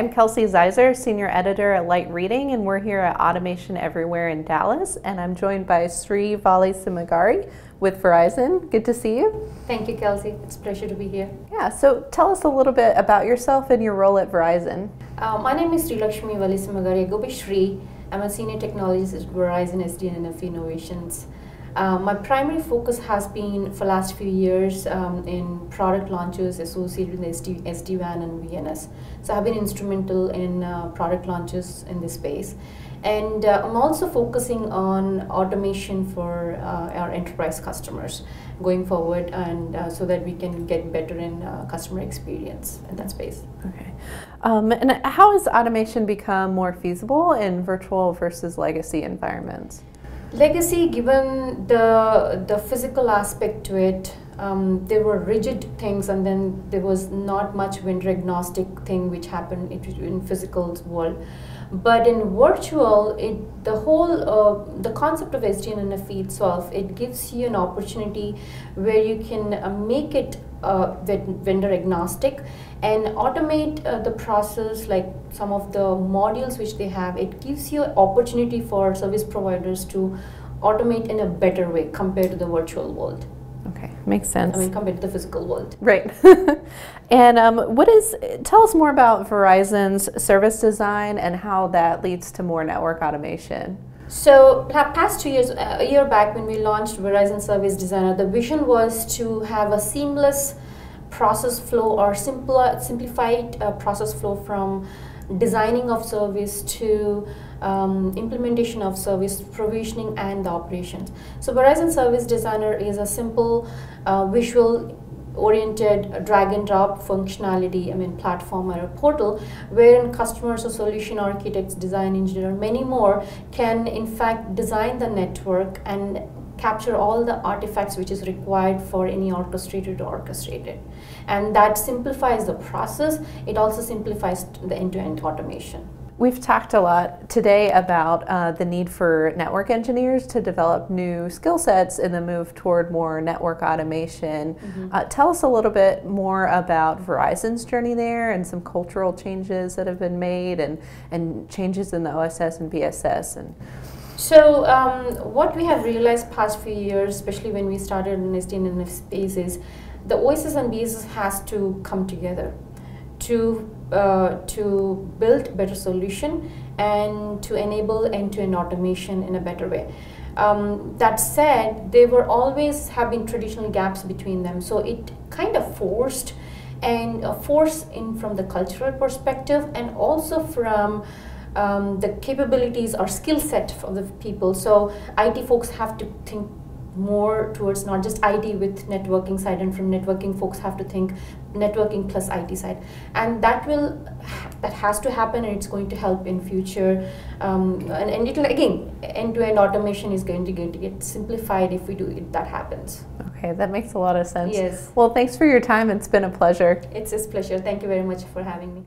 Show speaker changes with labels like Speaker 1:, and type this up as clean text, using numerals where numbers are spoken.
Speaker 1: I'm Kelsey Zeiser, Senior Editor at Light Reading, and we're here at Automation Everywhere in Dallas, and I'm joined by Sri Valisammagari with Verizon. Good to see you.
Speaker 2: Thank you, Kelsey. It's a pleasure to be here.
Speaker 1: Yeah, so tell us a little bit about yourself and your role at Verizon.
Speaker 2: My name is Srilakshmi Valisammagari. I go by Sri. I'm a Senior Technologist at Verizon SDN Innovations. My primary focus has been for the last few years in product launches associated with SD-WAN and VNS. So I've been instrumental in product launches in this space. And I'm also focusing on automation for our enterprise customers going forward, and so that we can get better in customer experience in that space.
Speaker 1: Okay. And how has automation become more feasible in virtual versus legacy environments?
Speaker 2: Legacy, given the physical aspect to it, there were rigid things, and then there was not much vendor agnostic thing which happened in physical world. But in virtual, the concept of SDN and NFV itself, it gives you an opportunity where you can make it vendor agnostic and automate the process, like some of the modules which they have. It gives you opportunity for service providers to automate in a better way compared to the virtual world.
Speaker 1: Okay, makes sense.
Speaker 2: I mean, compared to the physical world.
Speaker 1: Right. And tell us more about Verizon's service design and how that leads to more network automation. So
Speaker 2: past 2 years, a year back when we launched Verizon Service Designer, the vision was to have a seamless process flow or simplified process flow from designing of service to implementation of service, provisioning, and the operations. So Verizon Service Designer is a simple visual oriented drag and drop functionality, platform or a portal wherein customers or solution architects, design engineer, many more can in fact design the network and capture all the artifacts which is required for any orchestrated or orchestrated. And that simplifies the process. It also simplifies the end-to-end automation.
Speaker 1: We've talked a lot today about the need for network engineers to develop new skill sets in the move toward more network automation. Tell us a little bit more about Verizon's journey there and some cultural changes that have been made and changes in the OSS and BSS.
Speaker 2: So what we have realized past few years, especially when we started in SDN and NF space, is the OSS and BSS has to come together to build better solution and to enable end-to-end automation in a better way. That said, there were always have been traditional gaps between them, so it kind of forced in from the cultural perspective and also from the capabilities or skill set of the people. So IT folks have to think more towards not just IT with networking side, and from networking folks have to think networking plus IT side, and that has to happen, and it's going to help in future, and it'll again end-to-end automation is going to get simplified if we do it. That happens.
Speaker 1: Okay, that makes a lot of sense.
Speaker 2: Yes.
Speaker 1: Well, thanks for your time. It's been a pleasure.
Speaker 2: It's a pleasure. Thank you very much for having me.